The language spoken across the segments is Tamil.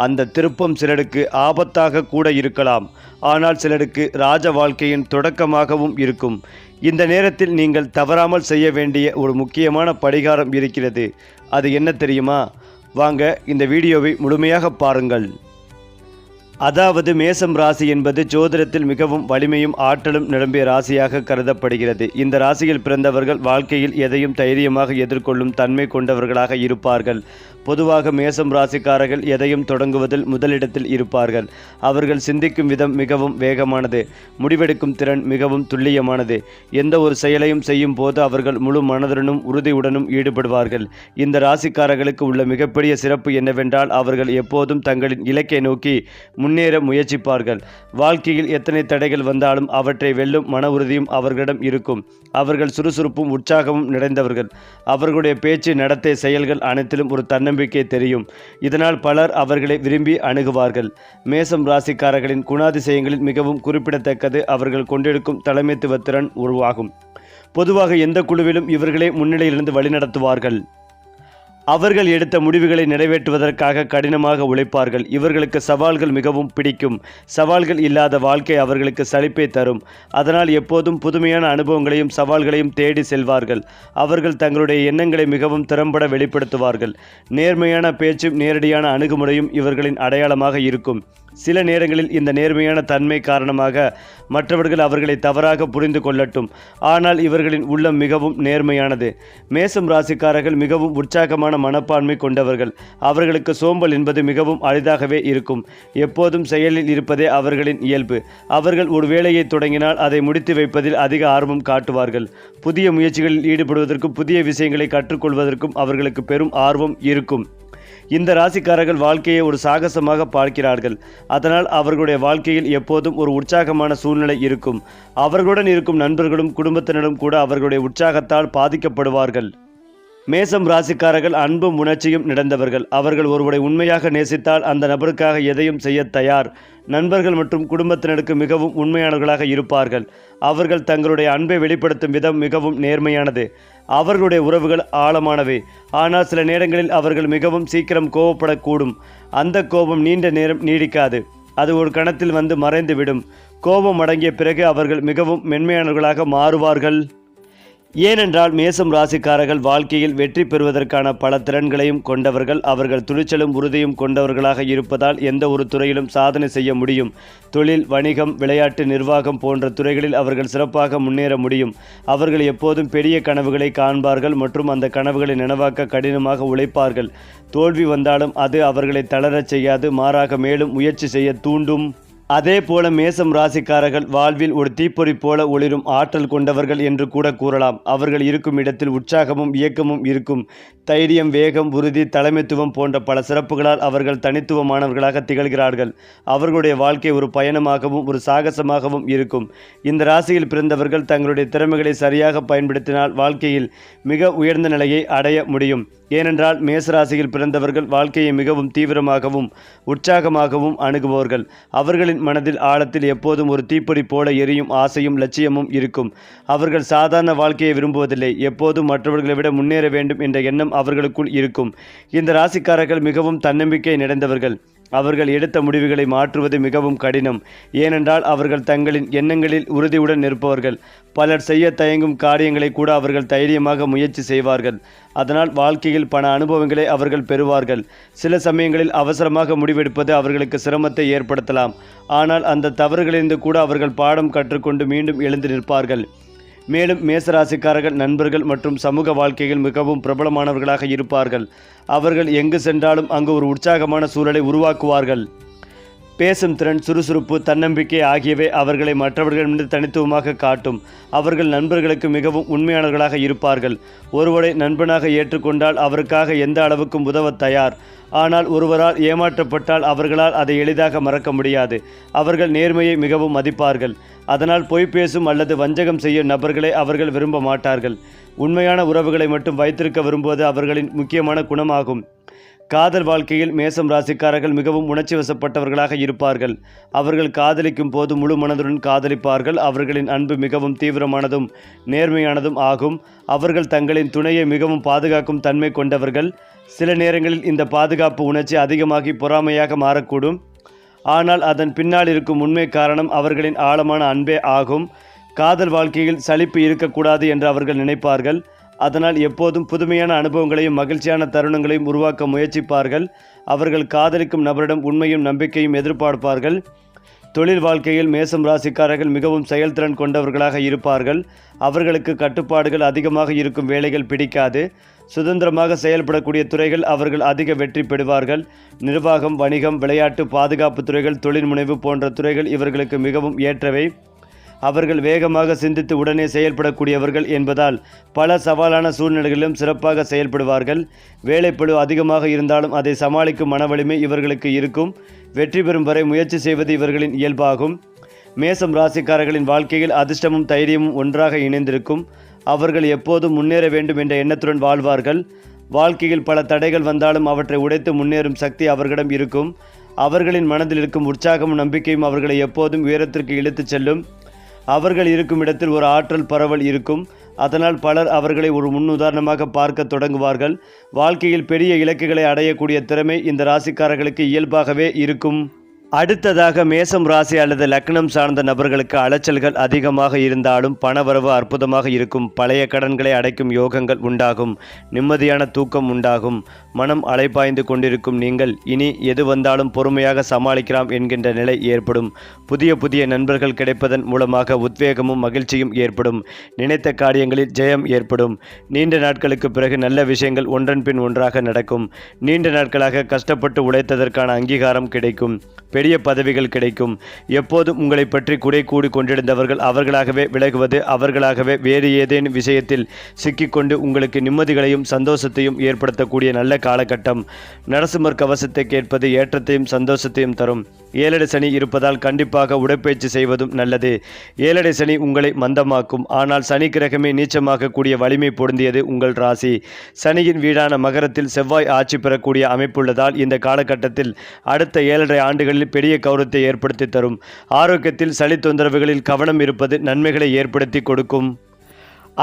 அந்த திருப்பம் சிலருக்கு ஆபத்தாக கூட இருக்கலாம். ஆனால் சிலருக்கு ராஜ வாழ்க்கையின் தொடக்கமாகவும் இருக்கும். இந்த நேரத்தில் நீங்கள் தவறாமல் செய்ய வேண்டிய ஒரு முக்கியமான பரிகாரம் இருக்கிறது. அது என்ன தெரியுமா? வாங்க இந்த வீடியோவை முழுமையாக பாருங்கள். அதாவது மேசம் ராசி என்பது ஜோதிடத்தில் மிகவும் வலிமையும் ஆற்றலும் நிரம்பிய ராசியாக கருதப்படுகிறது. இந்த ராசியில் பிறந்தவர்கள் வாழ்க்கையில் எதையும் தைரியமாக எதிர்கொள்ளும் தன்மை கொண்டவர்களாக இருப்பார்கள். பொதுவாக மேசம் ராசிக்காரர்கள் எதையும் தொடங்குவதில் முதலிடத்தில் இருப்பார்கள். அவர்கள் சிந்திக்கும் விதம் மிகவும் வேகமானது. முடிவெடுக்கும் திறன் மிகவும் துல்லியமானது. எந்த ஒரு செயலையும் செய்யும் போது அவர்கள் முழு மனதுடனும் உறுதியுடனும் ஈடுபடுவார்கள். இந்த ராசிக்காரர்களுக்கு உள்ள மிகப்பெரிய சிறப்பு என்னவென்றால் அவர்கள் எப்போதும் தங்களின் இலக்கை நோக்கி முன்னேற முயற்சிப்பார்கள். வாழ்க்கையில் எத்தனை தடைகள் வந்தாலும் அவற்றை வெல்லும் மன உறுதியும் அவர்களிடம் இருக்கும். அவர்கள் சுறுசுறுப்பும் உற்சாகமும் நிறைந்தவர்கள். அவர்களுடைய பேச்சு, நடத்தை, செயல்கள் அனைத்திலும் ஒரு தன்னம்பிக்கை தெரியும். இதனால் பலர் அவர்களை விரும்பி அணுகுவார்கள். மேசம் ராசிக்காரர்களின் குணாதிசயங்களில் மிகவும் குறிப்பிடத்தக்கது அவர்கள் கொண்டிருக்கும் தலைமைத்துவ திறன் உருவாகும். பொதுவாக எந்த குழுவிலும் இவர்களே முன்னிலையிலிருந்து வழிநடத்துவார்கள். அவர்கள் எடுத்த முடிவுகளை நிறைவேற்றுவதற்காக கடினமாக உழைப்பார்கள். இவர்களுக்கு சவால்கள் மிகவும் பிடிக்கும். சவால்கள் இல்லாத வாழ்க்கை அவர்களுக்கு சலிப்பை தரும். அதனால் எப்போதும் புதுமையான அனுபவங்களையும் சவால்களையும் தேடி செல்வார்கள். அவர்கள் தங்களுடைய எண்ணங்களை மிகவும் திறம்பட வெளிப்படுத்துவார்கள். நேர்மையான பேச்சும் நேரடியான அணுகுமுறையும் இவர்களின் அடையாளமாக இருக்கும். சில நேரங்களில் இந்த நேர்மையான தன்மை காரணமாக மற்றவர்கள் அவர்களை தவறாக புரிந்து கொள்ளட்டும். ஆனால் இவர்களின் உள்ளம் மிகவும் நேர்மையானது. மேசம் ராசிக்காரர்கள் மிகவும் உற்சாகமான மனப்பான்மை கொண்டவர்கள். அவர்களுக்கு சோம்பல் என்பது மிகவும் அரிதாகவே இருக்கும். எப்போதும் செயலில் இருப்பதே அவர்களின் இயல்பு. அவர்கள் ஒரு வேலையை தொடங்கினால் அதை முடித்து வைப்பதில் அதிக ஆர்வம் காட்டுவார்கள். புதிய முயற்சிகளில் ஈடுபடுவதற்கும் புதிய விஷயங்களை கற்றுக்கொள்வதற்கும் அவர்களுக்கு பெரும் ஆர்வம் இருக்கும். இந்த ராசிக்காரர்கள் வாழ்க்கையை ஒரு சாகசமாக பார்க்கிறார்கள். அதனால் அவர்களுடைய வாழ்க்கையில் எப்போதும் ஒரு உற்சாகமான சூழ்நிலை இருக்கும். அவர்களுடன் இருக்கும் நண்பர்களும் குடும்பத்தினரும் கூட அவர்களுடைய உற்சாகத்தால் பாதிக்கப்படுவார்கள். மேசம் ராசிக்காரர்கள் அன்பும் உணர்ச்சியும் நிறைந்தவர்கள். அவர்கள் ஒருவரை உண்மையாக நேசித்தால் அந்த நபருக்காக எதையும் செய்ய தயார். நண்பர்கள் மற்றும் குடும்பத்தினருக்கு மிகவும் உண்மையானவர்களாக இருப்பார்கள். அவர்கள் தங்களுடைய அன்பை வெளிப்படுத்தும் விதம் மிகவும் நேர்மையானது. அவர்களுடைய உறவுகள் ஆழமானவை. ஆனால் சில நேரங்களில் அவர்கள் மிகவும் சீக்கிரம் கோபப்படக்கூடும். அந்த கோபம் நீண்ட நேரம் நீடிக்காது. அது ஒரு கணத்தில் வந்து மறைந்துவிடும். கோபம் அடங்கிய பிறகு அவர்கள் மிகவும் மென்மையானவர்களாக மாறுவார்கள். ஏனென்றால் மேசம் ராசிக்காரர்கள் வாழ்க்கையில் வெற்றி பெறுவதற்கான பல திறன்களையும் கொண்டவர்கள். அவர்கள் துணிச்சலும் உறுதியும் கொண்டவர்களாக இருப்பதால் எந்த ஒரு துறையிலும் சாதனை செய்ய முடியும். தொழில், வணிகம், விளையாட்டு, நிர்வாகம் போன்ற துறைகளில் அவர்கள் சிறப்பாக முன்னேற முடியும். அவர்கள் எப்போதும் பெரிய கனவுகளை காண்பார்கள் மற்றும் அந்த கனவுகளை நனவாக்க கடினமாக உழைப்பார்கள். தோல்வி வந்தாலும் அது அவர்களை தளரச் செய்யாது, மாறாக மேலும் முயற்சி செய்ய தூண்டும். அதே போல மேசம் ராசிக்காரர்கள் வாழ்வில் ஒரு தீப்பொறி போல ஒளிரும் ஆற்றல் கொண்டவர்கள் என்று கூட கூறலாம். அவர்கள் இருக்கும் இடத்தில் உற்சாகமும் இயக்கமும் இருக்கும். தைரியம், வேகம், உறுதி, தலைமைத்துவம் போன்ற பல சிறப்புகளால் அவர்கள் தனித்துவமானவர்களாக திகழ்கிறார்கள். அவர்களுடைய வாழ்க்கை ஒரு பயணமாகவும் ஒரு சாகசமாகவும் இருக்கும். இந்த ராசியில் பிறந்தவர்கள் தங்களுடைய திறமைகளை சரியாக பயன்படுத்தினால் வாழ்க்கையில் மிக உயர்ந்த நிலையை அடைய முடியும். ஏனென்றால் மேசராசியில் பிறந்தவர்கள் வாழ்க்கையை மிகவும் தீவிரமாகவும் உற்சாகமாகவும் அணுகுபவர்கள். அவர்களின் மனதில் ஆழத்தில் எப்போதும் ஒரு தீப்பொறி போல எரியும் ஆசையும் லட்சியமும் இருக்கும். அவர்கள் சாதாரண வாழ்க்கையை விரும்புவதில்லை. எப்போதும் மற்றவர்களை விட முன்னேற வேண்டும் என்ற எண்ணம் அவர்களுக்குள் இருக்கும். இந்த ராசிக்காரர்கள் மிகவும் தன்னம்பிக்கை நிறைந்தவர்கள். அவர்கள் எடுத்த முடிவுகளை மாற்றுவது மிகவும் கடினம். ஏனென்றால் அவர்கள் தங்களின் எண்ணங்களில் உறுதியுடன் நிற்பவர்கள். பலர் செய்ய தயங்கும் காரியங்களை கூட அவர்கள் தைரியமாக முயற்சி செய்வார்கள். அதனால் வாழ்க்கையில் பல அனுபவங்களை அவர்கள் பெறுவார்கள். சில சமயங்களில் அவசரமாக முடிவெடுப்பது அவர்களுக்கு சிரமத்தை ஏற்படுத்தலாம். ஆனால் அந்த தவறுகளிலிருந்து கூட அவர்கள் பாடம் கற்றுக்கொண்டு மீண்டும் எழுந்து நிற்பார்கள். மேலும் மேசராசிக்காரர்கள் நண்பர்கள் மற்றும் சமூக வாழ்க்கையில் மிகவும் பிரபலமானவர்களாக இருப்பார்கள். அவர்கள் எங்கு சென்றாலும் அங்கு ஒரு உற்சாகமான சூழலை உருவாக்குவார்கள். பேசும் திறன், சுறுசுறுப்பு, தன்னம்பிக்கை ஆகியவை அவர்களை மற்றவர்களிடமிருந்து தனித்துவமாக காட்டும். அவர்கள் நண்பர்களுக்கு மிகவும் உண்மையானவர்களாக இருப்பார்கள். ஒருவரை நண்பனாக ஏற்றுக்கொண்டால் அவருக்காக எந்த அளவுக்கும் உதவ தயார். ஆனால் ஒருவரால் ஏமாற்றப்பட்டால் அவர்களால் அதை எளிதாக மறக்க முடியாது. அவர்கள் நேர்மையை மிகவும் மதிப்பார்கள். அதனால் பொய் பேசும் அல்லது வஞ்சகம் செய்யும் நபர்களை அவர்கள் விரும்ப மாட்டார்கள். உண்மையான உறவுகளை மட்டும் வைத்திருக்க விரும்புவது அவர்களின் முக்கியமான குணமாகும். காதல் வாழ்க்கையில் மேசம் ராசிக்காரர்கள் மிகவும் உணர்ச்சி வசப்பட்டவர்களாக இருப்பார்கள். அவர்கள் காதலிக்கும் போது முழு மனதுடன் காதலிப்பார்கள். அவர்களின் அன்பு மிகவும் தீவிரமானதும் நேர்மையானதும் ஆகும். அவர்கள் தங்களின் துணையை மிகவும் பாதுகாக்கும் தன்மை கொண்டவர்கள். சில நேரங்களில் இந்த பாதுகாப்பு உணர்ச்சி அதிகமாகி பொறாமையாக மாறக்கூடும். ஆனால் அதன் பின்னால் இருக்கும் உண்மை காரணம் அவர்களின் ஆழமான அன்பே ஆகும். காதல் வாழ்க்கையில் சலிப்பு இருக்கக்கூடாது என்று அவர்கள் நினைப்பார்கள். அதனால் எப்போதும் புதுமையான அனுபவங்களையும் மகிழ்ச்சியான தருணங்களையும் உருவாக்க முயற்சிப்பார்கள். அவர்கள் காதலிக்கும் நபரிடம் உண்மையும் நம்பிக்கையும் எதிர்பார்ப்பார்கள். தொழில் வாழ்க்கையில் மேசம் ராசிக்காரர்கள் மிகவும் செயல்திறன் கொண்டவர்களாக இருப்பார்கள். அவர்களுக்கு கட்டுப்பாடுகள் அதிகமாக இருக்கும் வேலைகள் பிடிக்காது. சுதந்திரமாக செயல்படக்கூடிய துறைகள் அவர்கள் அதிக வெற்றி பெறுவார்கள். நிர்வாகம், வணிகம், விளையாட்டு, பாதுகாப்பு துறைகள், தொழில் முனைவு போன்ற துறைகள் இவர்களுக்கு மிகவும் ஏற்றவை. அவர்கள் வேகமாக சிந்தித்து உடனே செயல்படக்கூடியவர்கள் என்பதால் பல சவாலான சூழ்நிலைகளிலும் சிறப்பாக செயல்படுவார்கள். வேலைப்பளு அதிகமாக இருந்தாலும் அதை சமாளிக்கும் மனவலிமை இவர்களுக்கு இருக்கும். வெற்றி பெறும் வரை முயற்சி செய்வது இவர்களின் இயல்பாகும். மேசம் ராசிக்காரர்களின் வாழ்க்கையில் அதிர்ஷ்டமும் தைரியமும் ஒன்றாக இணைந்திருக்கும். அவர்கள் எப்போதும் முன்னேற வேண்டும் என்ற எண்ணத்துடன் வாழ்வார்கள். வாழ்க்கையில் பல தடைகள் வந்தாலும் அவற்றை உடைத்து முன்னேறும் சக்தி அவர்களிடம் இருக்கும். அவர்களின் மனதில் இருக்கும் உற்சாகமும் நம்பிக்கையும் அவர்களை எப்போதும் உயரத்திற்கு இழுத்துச் செல்லும். அவர்கள் இருக்கும் இடத்தில் ஒரு ஆற்றல் பரவல் இருக்கும். அதனால் பலர் அவர்களை ஒரு முன்னுதாரணமாக பார்க்க தொடங்குவார்கள். வாழ்க்கையில் பெரிய இலக்குகளை அடையக்கூடிய திறமை இந்த ராசிக்காரர்களுக்கு இயல்பாகவே இருக்கும். அடுத்ததாக மேசம் ராசி அல்லது லக்னம் சார்ந்த நபர்களுக்கு அலைச்சல்கள் அதிகமாக இருந்தாலும் பணவரவு அற்புதமாக இருக்கும். பழைய கடன்களை அடைக்கும் யோகங்கள் உண்டாகும். நிம்மதியான தூக்கம் உண்டாகும். மனம் அலைபாய்ந்து கொண்டிருக்கும் நீங்கள் இனி எது வந்தாலும் பொறுமையாக சமாளிக்கலாம் என்கின்ற நிலை ஏற்படும். புதிய நண்பர்கள் கிடைப்பதன் மூலமாக உத்வேகமும் மகிழ்ச்சியும் ஏற்படும். நினைத்த காரியங்களில் ஜெயம் ஏற்படும். நீண்ட நாட்களுக்கு பிறகு நல்ல விஷயங்கள் ஒன்றன் பின் ஒன்றாக நடக்கும். நீண்ட நாட்களாக கஷ்டப்பட்டு உழைத்ததற்கான அங்கீகாரம் கிடைக்கும். பெரிய பதவிகள் கிடைக்கும். எப்போதும் உங்களை பற்றி குறை கூடி கொண்டிருந்தவர்கள் அவர்களாகவே விலகுவது, அவர்களாகவே வேறு ஏதேனும் விஷயத்தில் சிக்கிக்கொண்டு உங்களுக்கு நிம்மதிகளையும் சந்தோஷத்தையும் ஏற்படுத்தக்கூடிய நல்ல காலகட்டம். நரசிம்மர் கவசத்தை கேட்பது ஏற்றத்தையும் சந்தோஷத்தையும் தரும். 7 சனி இருப்பதால் கண்டிப்பாக உடற்பயிற்சி செய்வதும் நல்லது. 7 சனி உங்களை மந்தமாக்கும். ஆனால் சனி கிரகமே நீச்சமாகக்கூடிய வலிமை பொருந்தியது உங்கள் ராசி. சனியின் வீடான மகரத்தில் செவ்வாய் ஆட்சி பெறக்கூடிய அமைப்புள்ளதால் இந்த காலகட்டத்தில் அடுத்த 7.5 ஆண்டுகளில் பெரிய கௌரவத்தை ஏற்படுத்தி தரும். ஆரோக்கியத்தில் சளி தொந்தரவுகளில் கவனம் இருப்பது நன்மைகளை ஏற்படுத்தி கொடுக்கும்.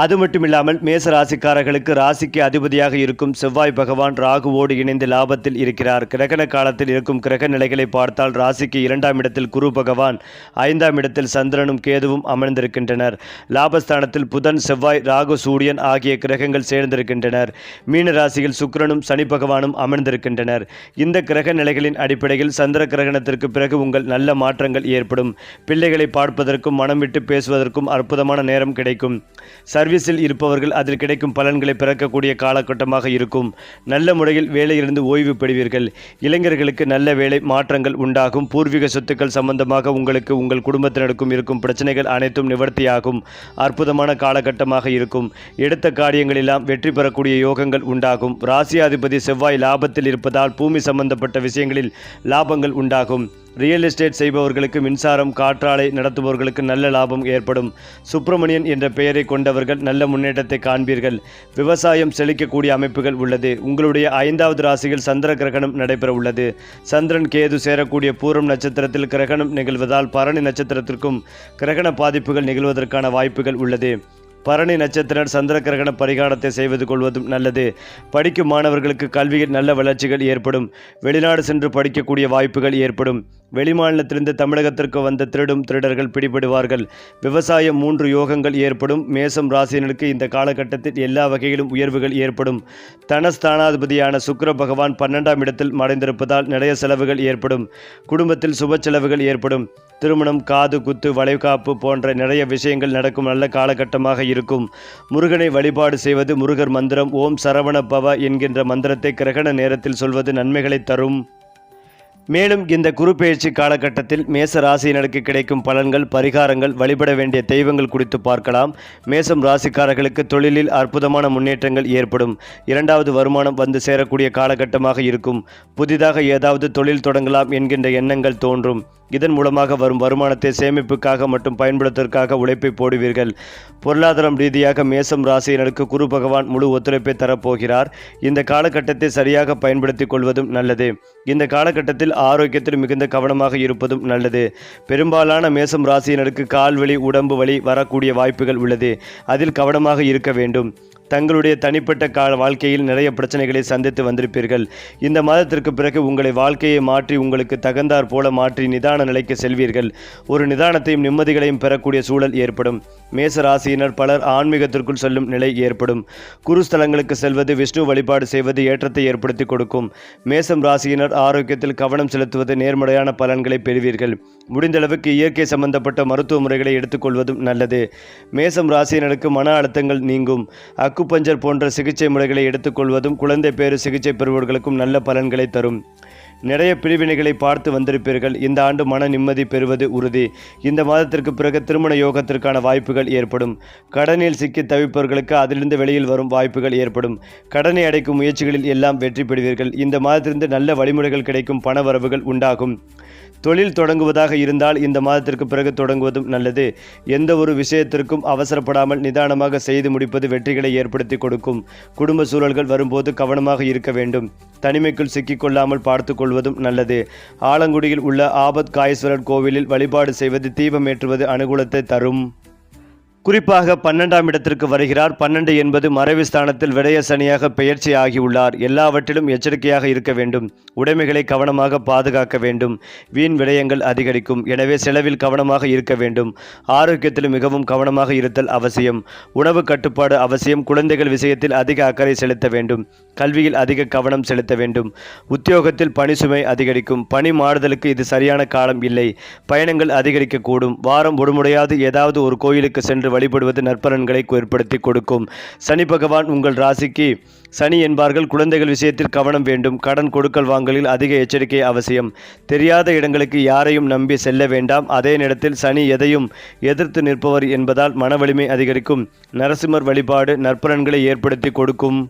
அது மட்டுமில்லாமல் மேச ராசிக்காரர்களுக்கு ராசிக்கு அதிபதியாக இருக்கும் செவ்வாய் பகவான் ராகுவோடு இணைந்து லாபத்தில் இருக்கிறார். கிரகண காலத்தில் இருக்கும் கிரக நிலைகளை பார்த்தால் ராசிக்கு 2ஆம் இடத்தில் குரு பகவான், 5ஆம் இடத்தில் சந்திரனும் கேதுவும் அமர்ந்திருக்கின்றனர். லாபஸ்தானத்தில் புதன், செவ்வாய், ராகு, சூரியன் ஆகிய கிரகங்கள் சேர்ந்திருக்கின்றனர். மீன ராசியில் சுக்கிரனும் சனி பகவானும் அமர்ந்திருக்கின்றனர். இந்த கிரக நிலைகளின் அடிப்படையில் சந்திர கிரகணத்திற்கு பிறகு உங்கள் நல்ல மாற்றங்கள் ஏற்படும். பிள்ளைகளை பார்ப்பதற்கும் மனம் விட்டு பேசுவதற்கும் அற்புதமான நேரம் கிடைக்கும். சர்வீஸில் இருப்பவர்கள் அதில் கிடைக்கும் பலன்களை பிறக்கக்கூடிய காலகட்டமாக இருக்கும். நல்ல முறையில் வேலையிலிருந்து ஓய்வு பெறுவீர்கள். இளைஞர்களுக்கு நல்ல வேலை மாற்றங்கள் உண்டாகும். பூர்வீக சொத்துக்கள் சம்பந்தமாக உங்களுக்கு உங்கள் குடும்பத்தினருக்கும் இருக்கும் பிரச்சனைகள் அனைத்தும் நிவர்த்தியாகும். அற்புதமான காலகட்டமாக இருக்கும். எடுத்த காரியங்களெல்லாம் வெற்றி பெறக்கூடிய யோகங்கள் உண்டாகும். ராசியாதிபதி செவ்வாய் லாபத்தில் இருப்பதால் பூமி சம்பந்தப்பட்ட விஷயங்களில் லாபங்கள் உண்டாகும். ரியல் எஸ்டேட் செய்பவர்களுக்கு, மின்சாரம், காற்றாலை நடத்துபவர்களுக்கு நல்ல லாபம் ஏற்படும். சுப்பிரமணியன் என்ற பெயரை கொண்டவர்கள் நல்ல முன்னேற்றத்தை காண்பீர்கள். விவசாயம் செழிக்கக்கூடிய அமைப்புகள் உள்ளது. உங்களுடைய 5வது ராசியில் சந்திர கிரகணம் நடைபெற உள்ளது. சந்திரன் கேது சேரக்கூடிய பூரம் நட்சத்திரத்தில் கிரகணம் நிகழ்வதால் பரணி நட்சத்திரத்திற்கும் கிரகண பாதிப்புகள் நிகழ்வதற்கான வாய்ப்புகள் உள்ளது. பரணி நட்சத்திரர் சந்திர கிரகண பரிகாரத்தை செய்வது கொள்வதும் நல்லது. படிக்கும் மாணவர்களுக்கு கல்வியில் நல்ல வளர்ச்சிகள் ஏற்படும். வெளிநாடு சென்று படிக்கக்கூடிய வாய்ப்புகள் ஏற்படும். வெளிமாநிலத்திலிருந்து தமிழகத்திற்கு வந்த திருடர்கள் பிடிபடுவார்கள். விவசாயம் 3 யோகங்கள் ஏற்படும். மேசம் ராசியினருக்கு இந்த காலகட்டத்தில் எல்லா வகையிலும் உயர்வுகள் ஏற்படும். தனஸ்தானாதிபதியான சுக்கிர பகவான் 12ஆம் இடத்தில் மறைந்திருப்பதால் நிறைய செலவுகள் ஏற்படும். குடும்பத்தில் சுப செலவுகள் ஏற்படும். திருமணம், காது குத்து, வளைகாப்பு போன்ற நிறைய விஷயங்கள் நடக்கும் நல்ல காலகட்டமாக இருக்கும். முருகனை வழிபாடு செய்வது, முருகர் மந்திரம் ஓம் சரவண பவ என்கின்ற மந்திரத்தை கிரகண நேரத்தில் சொல்வது நன்மைகளை தரும். மேலும் இந்த குரு பெயர்ச்சி காலகட்டத்தில் மேச ராசியினருக்கு கிடைக்கும் பலன்கள், பரிகாரங்கள், வழிபட வேண்டிய தெய்வங்கள் குறித்து பார்க்கலாம். மேசம் ராசிக்காரர்களுக்கு தொழிலில் அற்புதமான முன்னேற்றங்கள் ஏற்படும். 2வது வருமானம் வந்து சேரக்கூடிய காலகட்டமாக இருக்கும். புதிதாக ஏதாவது தொழில் தொடங்கலாம் என்கின்ற எண்ணங்கள் தோன்றும். இதன் மூலமாக வரும் வருமானத்தை சேமிப்புக்காக மற்றும் பயன்படுத்துவதற்காக உழைப்பை போடுவீர்கள். பொருளாதாரம் ரீதியாக மேசம் ராசியினருக்கு குரு பகவான் முழு ஒத்துழைப்பை தரப்போகிறார். இந்த காலகட்டத்தை சரியாக பயன்படுத்திக் கொள்வதும் நல்லது. இந்த காலகட்டத்தில் ஆரோக்கியத்தில் மிகுந்த கவனமாக இருப்பதும் நல்லது. பெரும்பாலான மேசம் ராசியினருக்கு கால்வலி, உடம்பு வலி வரக்கூடிய வாய்ப்புகள் உள்ளது. அதில் கவனமாக இருக்க வேண்டும். தங்களுடைய தனிப்பட்ட வாழ்க்கையில் நிறைய பிரச்சனைகளை சந்தித்து வந்திருப்பீர்கள். இந்த மாதத்திற்கு பிறகு உங்களை வாழ்க்கையை மாற்றி உங்களுக்கு தகுந்தாற் போல மாற்றி நிதான நிலைக்கு செல்வீர்கள். ஒரு நிதானத்தையும் நிம்மதிகளையும் பெறக்கூடிய சூழல் ஏற்படும். மேச ராசியினர் பலர் ஆன்மீகத்திற்குள் செல்லும் நிலை ஏற்படும். குருஸ்தலங்களுக்கு செல்வது, விஷ்ணு வழிபாடு செய்வது ஏற்றத்தை ஏற்படுத்தி கொடுக்கும். மேசம் ராசியினர் ஆரோக்கியத்தில் கவனம் செலுத்துவது நேர்மறையான பலன்களை பெறுவீர்கள். முடிந்தளவுக்கு இயற்கை சம்பந்தப்பட்ட மருத்துவ முறைகளை எடுத்துக்கொள்வதும் நல்லது. மேசம் ராசியினருக்கு மன அழுத்தங்கள் நீங்கும். அக்குபஞ்சர் போன்ற சிகிச்சை முறைகளை எடுத்துக்கொள்வதும் குழந்தை பேறு சிகிச்சை பெறுபவர்களுக்கும் நல்ல பலன்களை தரும். நிறைய பிரிவினைகளை பார்த்து வந்திருப்பீர்கள். இந்த ஆண்டு மன நிம்மதி பெறுவது உறுதி. இந்த மாதத்திற்கு பிறகு திருமண யோகத்திற்கான வாய்ப்புகள் ஏற்படும். கடனில் சிக்கி தவிப்பவர்களுக்கு அதிலிருந்து வெளியில் வரும் வாய்ப்புகள் ஏற்படும். கடனை அடைக்கும் முயற்சிகளில் எல்லாம் வெற்றி பெறுவீர்கள். இந்த மாதத்திலிருந்து நல்ல வழிமுறைகள் கிடைக்கும். பண வரவுகள் உண்டாகும். தொழில் தொடங்குவதாக இருந்தால் இந்த மாதத்திற்கு பிறகு தொடங்குவதும் நல்லது. எந்த ஒரு விஷயத்திற்கும் அவசரப்படாமல் நிதானமாக செய்து முடிப்பது வெற்றிகளை ஏற்படுத்தி கொடுக்கும். குடும்ப சூழல்கள் வரும்போது கவனமாக இருக்க வேண்டும். தனிமைக்குள் சிக்கிக்கொள்ளாமல் பார்த்து கொள்வதும் நல்லது. ஆலங்குடியில் உள்ள ஆபத் காயேஸ்வரர் கோவிலில் வழிபாடு செய்வது, தீபம் ஏற்றுவது அனுகூலத்தை தரும். குறிப்பாக 12ஆம் இடத்திற்கு வருகிறார். 12 என்பது மறைவு ஸ்தானத்தில் விடய சனியாக பெயர்ச்சி ஆகியுள்ளார். எல்லாவற்றிலும் எச்சரிக்கையாக இருக்க வேண்டும். உடைமைகளை கவனமாக பாதுகாக்க வேண்டும். வீண் விடயங்கள் அதிகரிக்கும். எனவே செலவில் கவனமாக இருக்க வேண்டும். ஆரோக்கியத்தில் மிகவும் கவனமாக இருத்தல் அவசியம். உணவு கட்டுப்பாடு அவசியம். குழந்தைகள் விஷயத்தில் அதிக அக்கறை செலுத்த வேண்டும். கல்வியில் அதிக கவனம் செலுத்த வேண்டும். உத்தியோகத்தில் பணி சுமை அதிகரிக்கும். பணி மாறுதலுக்கு இது சரியான காலம் இல்லை. பயணங்கள் அதிகரிக்கக்கூடும். வாரம் ஒருமுறையாவது ஏதாவது ஒரு கோயிலுக்கு சென்று வழிபடுவது நற்பலன்களை ஏற்படுத்தி கொடுக்கும். சனி பகவான் உங்கள் ராசிக்கு சனி என்பார்கள். குழந்தைகள் விஷயத்தில் கவனம் வேண்டும். கடன் கொடுக்கல் வாங்கலில் அதிக எச்சரிக்கை அவசியம். தெரியாத இடங்களுக்கு யாரையும் நம்பி செல்ல வேண்டாம். அதே நேரத்தில் சனி எதையும் எதிர்த்து நிற்பவர் என்பதால் மன வலிமை அதிகரிக்கும். நரசிம்மர் வழிபாடு நற்பலன்களை ஏற்படுத்தி கொடுக்கும்.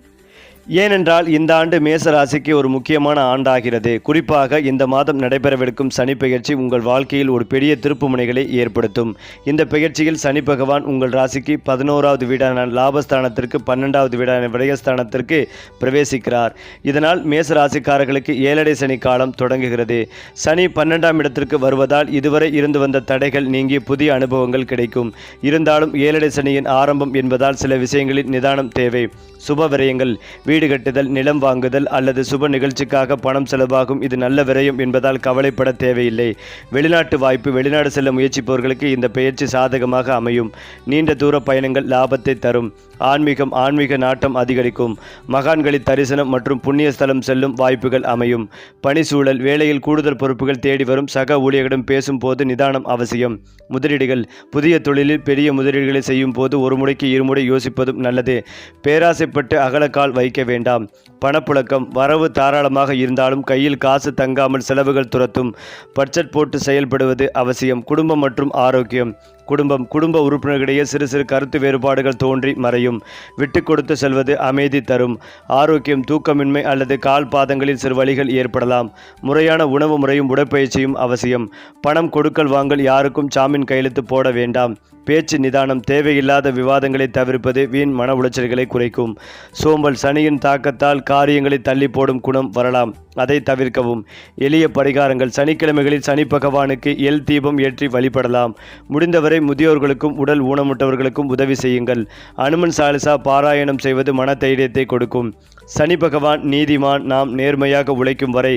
ஏனென்றால் இந்த ஆண்டு மேச ராசிக்கு ஒரு முக்கியமான ஆண்டாகிறது. குறிப்பாக இந்த மாதம் நடைபெறவிருக்கும் சனி பெயர்ச்சி உங்கள் வாழ்க்கையில் ஒரு பெரிய திருப்புமுனைகளை ஏற்படுத்தும். இந்த பெயர்ச்சியில் சனி பகவான் உங்கள் ராசிக்கு 11வது வீடான லாபஸ்தானத்திற்கு 12வது வீடான விரயஸ்தானத்திற்கு பிரவேசிக்கிறார். இதனால் மேச ராசிக்காரர்களுக்கு ஏழரை சனி காலம் தொடங்குகிறது. சனி 12ஆம் இடத்திற்கு வருவதால் இதுவரை இருந்து வந்த தடைகள் நீங்கி புதிய அனுபவங்கள் கிடைக்கும். இருந்தாலும் ஏழரை சனியின் ஆரம்பம் என்பதால் சில விஷயங்களில் நிதானம் தேவை. சுப விரயங்கள், வீடு கட்டுதல், நிலம் வாங்குதல் அல்லது சுப நிகழ்ச்சிக்காக பணம் செலவாகும். இது நல்ல விரயம் என்பதால் கவலைப்பட தேவையில்லை. வெளிநாட்டு வாய்ப்பு, வெளிநாடு செல்ல முயற்சிப்பவர்களுக்கு இந்த பெயர்ச்சி சாதகமாக அமையும். நீண்ட தூர பயணங்கள் லாபத்தை தரும். ஆன்மீக நாட்டம் அதிகரிக்கும். மகான்களின் தரிசனம் மற்றும் புண்ணிய ஸ்தலம் செல்லும் வாய்ப்புகள் அமையும். பணி சூழல், வேலையில் கூடுதல் பொறுப்புகள் தேடி வரும். சக ஊழியர்களிடம் பேசும் போது நிதானம் அவசியம். முதலீடுகள், புதிய தொழிலில் பெரிய முதலீடுகளை செய்யும் போது ஒரு முறைக்கு இருமுறை யோசிப்பதும் நல்லது. பேராசைப்பட்டு அகலக்கால் வைக்க வேண்டாம். பணப்புழக்கம், வரவு தாராளமாக இருந்தாலும் கையில் காசு தங்காமல் செலவுகள் துரத்தும். பட்ஜெட் போட்டு செயல்படுவது அவசியம். குடும்பம் மற்றும் ஆரோக்கியம். குடும்ப உறுப்பினர்களிடையே சிறு சிறு கருத்து வேறுபாடுகள் தோன்றி மறையும். விட்டு கொடுத்து செல்வது அமைதி தரும். ஆரோக்கியம், தூக்கமின்மை அல்லது கால் பாதங்களில் சிறு வலிகள் ஏற்படலாம். முறையான உணவு முறையும் உடற்பயிற்சியும் அவசியம். பணம் கொடுக்கல் வாங்கல், யாருக்கும் ஜாமீன் கையெழுத்து போட வேண்டாம். பேச்சு நிதானம், தேவையில்லாத விவாதங்களை தவிர்ப்பது வீண் மன உளைச்சல்களை குறைக்கும். சோம்பல், சனியின் தாக்கத்தால் காரியங்களை தள்ளி போடும் குணம் வரலாம். அதை தவிர்க்கவும். எளிய பரிகாரங்கள், சனிக்கிழமைகளில் சனி பகவானுக்கு எல் தீபம் ஏற்றி வழிபடலாம். முடிந்தவரை முதியோர்களுக்கும் உடல் ஊனமுற்றவர்களுக்கும் உதவி செய்யுங்கள். அனுமன் சாலிசா பாராயணம் செய்வது மன தைரியத்தை கொடுக்கும். சனி பகவான் நீதிமான். நாம் நேர்மையாக உழைக்கும் வரை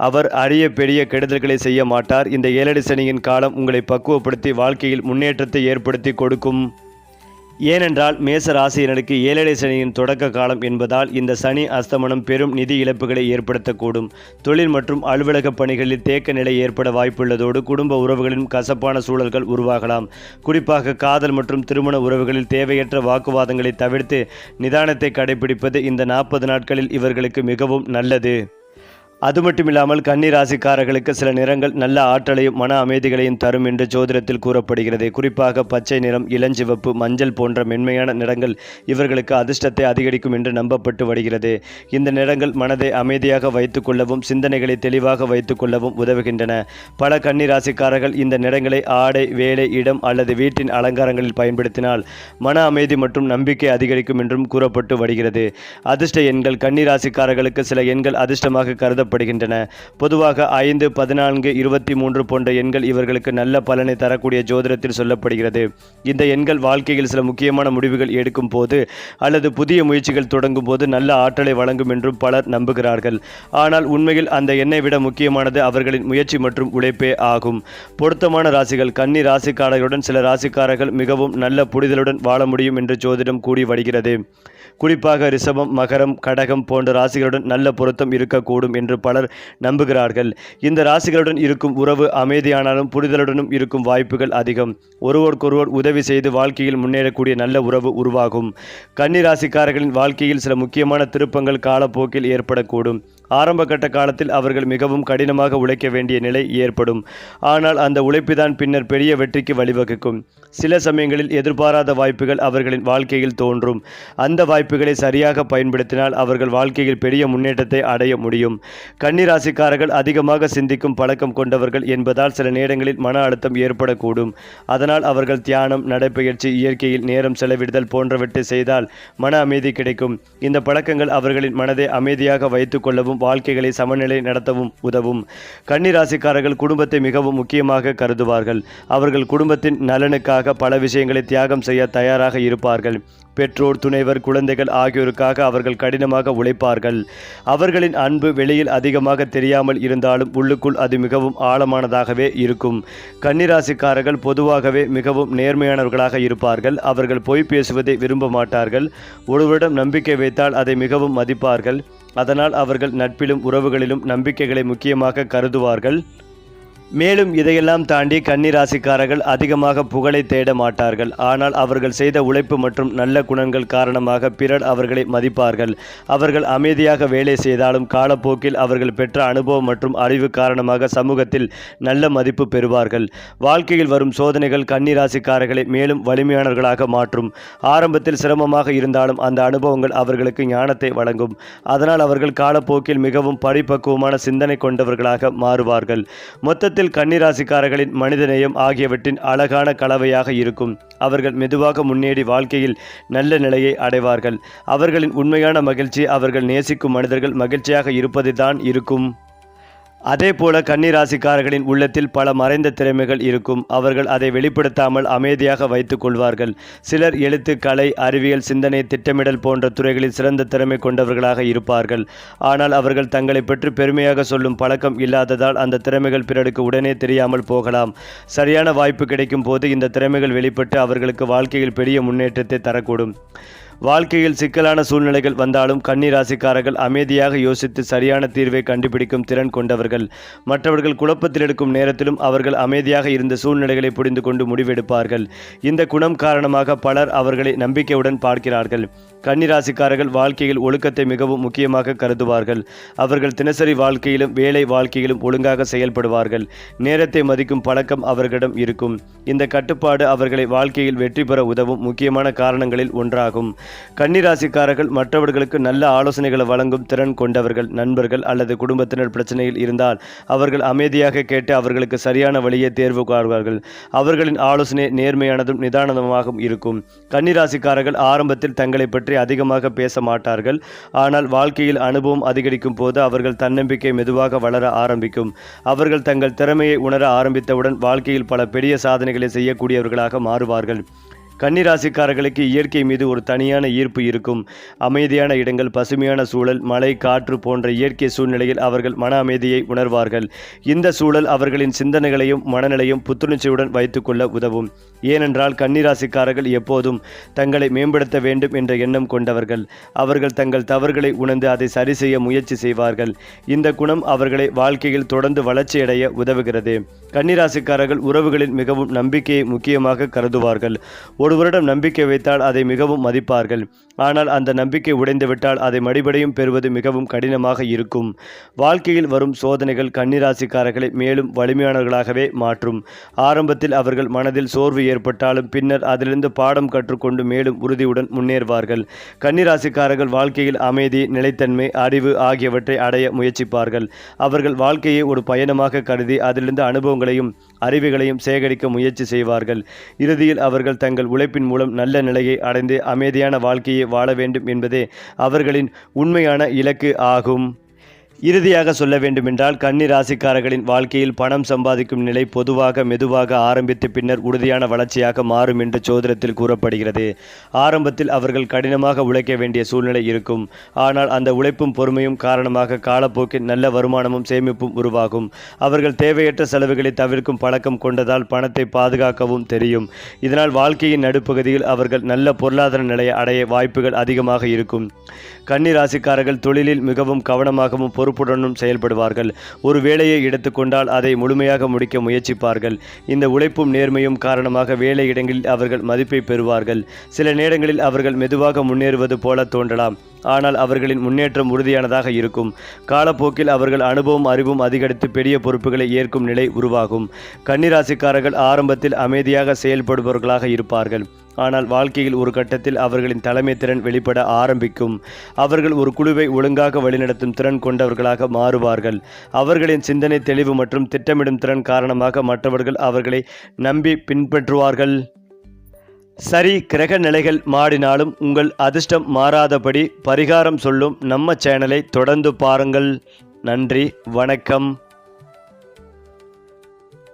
அவர் அரிய பெரிய கெடுதல்களை செய்ய மாட்டார். இந்த ஏழரை சனியின் காலம் உங்களை பக்குவப்படுத்தி வாழ்க்கையில் முன்னேற்றத்தை ஏற்படுத்தி கொடுக்கும். ஏனென்றால் மேச ராசியினருக்கு ஏழரை சனியின் தொடக்க காலம் என்பதால் இந்த சனி அஸ்தமனம் பெரும் நிதி இழப்புகளை ஏற்படுத்தக்கூடும். தொழில் மற்றும் அலுவலக பணிகளில் தேக்க நிலை ஏற்பட வாய்ப்புள்ளதோடு குடும்ப உறவுகளின் கசப்பான சூழல்கள் உருவாகலாம். குறிப்பாக காதல் மற்றும் திருமண உறவுகளில் தேவையற்ற வாக்குவாதங்களை தவிர்த்து நிதானத்தை கடைபிடிப்பது இந்த 40 நாட்களில் இவர்களுக்கு மிகவும் நல்லது. அது மட்டுமில்லாமல் கன்னி ராசிக்காரர்களுக்கு சில நிறங்கள் நல்ல ஆற்றலையும் மன அமைதிகளையும் தரும் என்று ஜோதிடத்தில் கூறப்படுகிறது. குறிப்பாக பச்சை நிறம், இளஞ்சிவப்பு, மஞ்சள் போன்ற மென்மையான நிறங்கள் இவர்களுக்கு அதிர்ஷ்டத்தை அதிகரிக்கும் என்று நம்பப்பட்டு வருகிறது. இந்த நிறங்கள் மனதை அமைதியாக வைத்துக் கொள்ளவும் சிந்தனைகளை தெளிவாக வைத்துக் கொள்ளவும் உதவுகின்றன. பல கன்னி ராசிக்காரர்கள் இந்த நிறங்களை ஆடை, வேலை, இடம் அல்லது வீட்டின் அலங்காரங்களில் பயன்படுத்தினால் மன அமைதி மற்றும் நம்பிக்கை அதிகரிக்கும் என்றும் கூறப்பட்டு வருகிறது. அதிர்ஷ்ட எண்கள், கன்னி ராசிக்காரர்களுக்கு சில எண்கள் அதிர்ஷ்டமாக கருத கருதப்படுகின்றன. பொதுவாக 5, 14, 23 போன்ற எண்கள் இவர்களுக்கு நல்ல பலனை தரக்கூடிய ஜோதிடத்தில் சொல்லப்படுகிறது. இந்த எண்கள் வாழ்க்கையில் சில முக்கியமான முடிவுகள் எடுக்கும் போது அல்லது புதிய முயற்சிகள் தொடங்கும் போது நல்ல ஆற்றலை வழங்கும் என்றும் பலர் நம்புகிறார்கள். ஆனால் உண்மையில் அந்த எண்ணை விட முக்கியமானது அவர்களின் முயற்சி மற்றும் உழைப்பே ஆகும். பொருத்தமான ராசிகள். கன்னி ராசிக்காரர்களுடன் சில ராசிக்காரர்கள் மிகவும் நல்ல புரிதலுடன் வாழ முடியும் என்று ஜோதிடம் கூறி வருகிறது. குறிப்பாக ரிஷபம், மகரம், கடகம் போன்ற ராசிகளுடன் நல்ல பொருத்தம் இருக்கக்கூடும் என்று பலர் நம்புகிறார்கள். இந்த ராசிகளுடன் இருக்கும் உறவு அமைதியானாலும் புரிதலுடனும் இருக்கும் வாய்ப்புகள் அதிகம். ஒருவருக்கொருவர் உதவி செய்து வாழ்க்கையில் முன்னேறக்கூடிய நல்ல உறவு உருவாகும். கன்னி ராசிக்காரர்களின் வாழ்க்கையில் சில முக்கியமான திருப்பங்கள் காலப்போக்கில் ஏற்படக்கூடும். ஆரம்ப கட்ட காலத்தில் அவர்கள் மிகவும் கடினமாக உழைக்க வேண்டிய நிலை ஏற்படும். ஆனால் அந்த உழைப்புதான் பின்னர் பெரிய வெற்றிக்கு வழிவகுக்கும். சில சமயங்களில் எதிர்பாராத வாய்ப்புகள் அவர்களின் வாழ்க்கையில் தோன்றும். அந்த வாய்ப்புகளை சரியாக பயன்படுத்தினால் அவர்கள் வாழ்க்கையில் பெரிய முன்னேற்றத்தை அடைய முடியும். கன்னி ராசிக்காரர்கள் அதிகமாக சிந்திக்கும் பழக்கம் கொண்டவர்கள் என்பதால் சில நேரங்களில் மன அழுத்தம் ஏற்படக்கூடும். அதனால் அவர்கள் தியானம், நடைப்பயிற்சி, இயற்கையில் நேரம் செலவிடுதல் போன்றவற்றை செய்தால் மன அமைதி கிடைக்கும். இந்த பழக்கங்கள் அவர்களின் மனதை அமைதியாக வைத்துக் கொள்ளவும் வாழ்க்கைகளை சமநிலை நடத்தவும் உதவும். கன்னி ராசிக்காரர்கள் குடும்பத்தை மிகவும் முக்கியமாக கருதுவார்கள். அவர்கள் குடும்பத்தின் நலனுக்காக பல விஷயங்களை தியாகம் செய்ய தயாராக இருப்பார்கள். பெற்றோர், துணைவர், குழந்தைகள் ஆகியோருக்காக அவர்கள் கடினமாக உழைப்பார்கள். அவர்களின் அன்பு வெளியில் அதிகமாக தெரியாமல் இருந்தாலும் உள்ளுக்குள் அது மிகவும் ஆழமானதாகவே இருக்கும். கன்னிராசிக்காரர்கள் பொதுவாகவே மிகவும் நேர்மையானவர்களாக இருப்பார்கள். அவர்கள் பொய் பேசுவதை விரும்ப மாட்டார்கள். ஒருவரிடம் நம்பிக்கை வைத்தால் அதை மிகவும் மதிப்பார்கள். அதனால் அவர்கள் நட்பிலும் உறவுகளிலும் நம்பிக்கைகளை முக்கியமாக கருதுவார்கள். மேலும் இதையெல்லாம் தாண்டி கன்னி ராசிக்காரர்கள் அதிகமாக புகழை தேட மாட்டார்கள். ஆனால் அவர்கள் செய்த உழைப்பு மற்றும் நல்ல குணங்கள் காரணமாக பிறர் அவர்களை மதிப்பார்கள். அவர்கள் அமைதியாக வேலை செய்தாலும் காலப்போக்கில் அவர்கள் பெற்ற அனுபவம் மற்றும் அறிவு காரணமாக சமூகத்தில் நல்ல மதிப்பு பெறுவார்கள். வாழ்க்கையில் வரும் சோதனைகள் கன்னி ராசிக்காரர்களை மேலும் வலிமையானவர்களாக மாற்றும். ஆரம்பத்தில் சிரமமாக இருந்தாலும் அந்த அனுபவங்கள் அவர்களுக்கு ஞானத்தை வழங்கும். அதனால் அவர்கள் காலப்போக்கில் மிகவும் பரிபக்குவமான சிந்தனை கொண்டவர்களாக மாறுவார்கள். மொத்தத்தில் கன்னிராசிக்காரர்களின் மனிதநேயம் ஆகியவற்றின் அழகான கலவையாக இருக்கும். அவர்கள் மெதுவாக முன்னேறி வாழ்க்கையில் நல்ல நிலையை அடைவார்கள். அவர்களின் உண்மையான மகிழ்ச்சி அவர்கள் நேசிக்கும் மனிதர்கள் மகிழ்ச்சியாக இருப்பதுதான் இருக்கும். அதேபோல கன்னிராசிக்காரர்களின் உள்ளத்தில் பல மறைந்த திறமைகள் இருக்கும். அவர்கள் அதை வெளிப்படுத்தாமல் அமைதியாக வைத்துக் கொள்வார்கள். சிலர் எழுத்து, கலை, அறிவியல், சிந்தனை, திட்டமிடல் போன்ற துறைகளில் சிறந்த திறமை கொண்டவர்களாக இருப்பார்கள். ஆனால் அவர்கள் தங்களை பற்றி பெருமையாக சொல்லும் பழக்கம் இல்லாததால் அந்த திறமைகள் பிறருக்கு உடனே தெரியாமல் போகலாம். சரியான வாய்ப்பு கிடைக்கும் போது இந்த திறமைகள் வெளிப்பட்டு அவர்களுக்கு வாழ்க்கையில் பெரிய முன்னேற்றத்தை தரக்கூடும். வாழ்க்கையில் சிக்கலான சூழ்நிலைகள் வந்தாலும் கன்னி ராசிக்காரர்கள் அமைதியாக யோசித்து சரியான தீர்வை கண்டுபிடிக்கும் திறன் கொண்டவர்கள். மற்றவர்கள் குழப்பத்தில் எடுக்கும் நேரத்திலும் அவர்கள் அமைதியாக இருந்த சூழ்நிலைகளை புரிந்து கொண்டு முடிவெடுப்பார்கள். இந்த குணம் காரணமாக பலர் அவர்களை நம்பிக்கையுடன் பார்க்கிறார்கள். கன்னி ராசிக்காரர்கள் வாழ்க்கையில் ஒழுக்கத்தை மிகவும் முக்கியமாக கருதுவார்கள். அவர்கள் தினசரி வாழ்க்கையிலும் வேலை வாழ்க்கையிலும் ஒழுங்காக செயல்படுவார்கள். நேரத்தை மதிக்கும் பழக்கம் அவர்களிடம் இருக்கும். இந்த கட்டுப்பாடு அவர்களை வாழ்க்கையில் வெற்றி பெற உதவும் முக்கியமான காரணங்களில் ஒன்றாகும். கன்னி ராசிக்காரர்கள் மற்றவர்களுக்கு நல்ல ஆலோசனைகளை வழங்கும் திறன் கொண்டவர்கள். நண்பர்கள் அல்லது குடும்பத்தினர் பிரச்சனையில் இருந்தால் அவர்கள் அமைதியாக கேட்டு அவர்களுக்கு சரியான வழியை தேர்வு காண்பார்கள். அவர்களின் ஆலோசனை நேர்மையானதும் நிதானமாகவும் இருக்கும். கன்னி ராசிக்காரர்கள் ஆரம்பத்தில் தங்களை பற்றி அதிகமாக பேச மாட்டார்கள். ஆனால் வாழ்க்கையில் அனுபவம் அதிகரிக்கும் போது அவர்கள் தன்னம்பிக்கை மெதுவாக வளர ஆரம்பிக்கும். அவர்கள் தங்கள் திறமையை உணர ஆரம்பித்தவுடன் வாழ்க்கையில் பல பெரிய சாதனைகளை செய்யக்கூடியவர்களாக மாறுவார்கள். கன்னிராசிக்காரர்களுக்கு இயற்கை மீது ஒரு தனியான ஈர்ப்பு இருக்கும். அமைதியான இடங்கள், பசுமையான சூழல், மழை, காற்று போன்ற இயற்கை சூழ்நிலையில் அவர்கள் மன அமைதியை உணர்வார்கள். இந்த சூழல் அவர்களின் சிந்தனைகளையும் மனநிலையும் புத்துணர்ச்சியுடன் வைத்துக்கொள்ள உதவும். ஏனென்றால் கன்னிராசிக்காரர்கள் எப்போதும் தங்களை மேம்படுத்த வேண்டும் என்ற எண்ணம் கொண்டவர்கள். அவர்கள் தங்கள் தவறுகளை உணர்ந்து அதை சரி செய்ய முயற்சி செய்வார்கள். இந்த குணம் அவர்களை வாழ்க்கையில் தொடர்ந்து வளர்ச்சியடைய உதவுகிறது. கன்னிராசிக்காரர்கள் உறவுகளில் மிகவும் நம்பிக்கையை முக்கியமாக கருதுவார்கள். ஒருவரிடம் நம்பிக்கை வைத்தால் அதை மிகவும் மதிப்பார்கள். ஆனால் அந்த நம்பிக்கை உடைந்துவிட்டால் அதை மறுபடியும் பெறுவது மிகவும் கடினமாக இருக்கும். வாழ்க்கையில் வரும் சோதனைகள் கன்னிராசிக்காரர்களை மேலும் வலிமையானவர்களாகவே மாற்றும். ஆரம்பத்தில் அவர்கள் மனதில் சோர்வு ஏற்பட்டாலும் பின்னர் அதிலிருந்து பாடம் கற்றுக்கொண்டு மேலும் உறுதியுடன் முன்னேறுவார்கள். கன்னிராசிக்காரர்கள் வாழ்க்கையில் அமைதி, நிலைத்தன்மை, அறிவு ஆகியவற்றை அடைய முயற்சிப்பார்கள். அவர்கள் வாழ்க்கையை ஒரு பயணமாக கருதி அதிலிருந்து அனுபவங்களையும் அறிவுகளையும் சேகரிக்க முயற்சி செய்வார்கள். இறுதியில் அவர்கள் தங்கள் உழைப்பின் மூலம் நல்ல நிலையை அடைந்து அமைதியான வாழ்க்கையை வாழ வேண்டும் என்பதே அவர்களின் உண்மையான இலக்கு ஆகும். இறுதியாக சொல்ல வேண்டுமென்றால் கன்னி ராசிக்காரர்களின் வாழ்க்கையில் பணம் சம்பாதிக்கும் நிலை பொதுவாக மெதுவாக ஆரம்பித்து பின்னர் உறுதியான வளர்ச்சியாக மாறும் என்று ஜோதிடத்தில் கூறப்படுகிறது. ஆரம்பத்தில் அவர்கள் கடினமாக உழைக்க வேண்டிய சூழ்நிலை இருக்கும். ஆனால் அந்த உழைப்பும் பொறுமையும் காரணமாக காலப்போக்கில் நல்ல வருமானமும் சேமிப்பும் உருவாகும். அவர்கள் தேவையற்ற செலவுகளை தவிர்க்கும் பழக்கம் கொண்டதால் பணத்தை பாதுகாக்கவும் தெரியும். இதனால் வாழ்க்கையின் நடுப்பகுதியில் அவர்கள் நல்ல பொருளாதார நிலையை அடைய வாய்ப்புகள் அதிகமாக இருக்கும். கன்னி ராசிக்காரர்கள் தொழிலில் மிகவும் கவனமாகவும் பொறுப்புடனும் செயல்படுவார்கள். ஒரு வேலையை எடுத்துக்கொண்டால் அதை முழுமையாக முடிக்க முயற்சிப்பார்கள். இந்த உழைப்பும் நேர்மையும் காரணமாக வேலை இடங்களில் அவர்கள் மதிப்பை பெறுவார்கள். சில நேரங்களில் அவர்கள் மெதுவாக முன்னேறுவது போல தோன்றலாம். ஆனால் அவர்களின் முன்னேற்றம் உறுதியானதாக இருக்கும். காலப்போக்கில் அவர்கள் அனுபவம் அறிவும் அதிகரித்து பெரிய பொறுப்புகளை ஏற்கும் நிலை உருவாகும். கன்னிராசிக்காரர்கள் ஆரம்பத்தில் அமைதியாக செயல்படுபவர்களாக இருப்பார்கள். ஆனால் வாழ்க்கையில் ஒரு கட்டத்தில் அவர்களின் தலைமை திறன் வெளிப்பட ஆரம்பிக்கும். அவர்கள் ஒரு குழுவை ஒழுங்காக வழிநடத்தும் திறன் கொண்டவர்களாக மாறுவார்கள். அவர்களின் சிந்தனை தெளிவு மற்றும் திட்டமிடும் திறன் காரணமாக மற்றவர்கள் அவர்களை நம்பி பின்பற்றுவார்கள். சரி, கிரக நிலைகள் மாறினாலும் உங்கள் அதிர்ஷ்டம் மாறாதபடி பரிகாரம் சொல்லும் நம்ம சேனலை தொடர்ந்து பாருங்கள். நன்றி, வணக்கம்.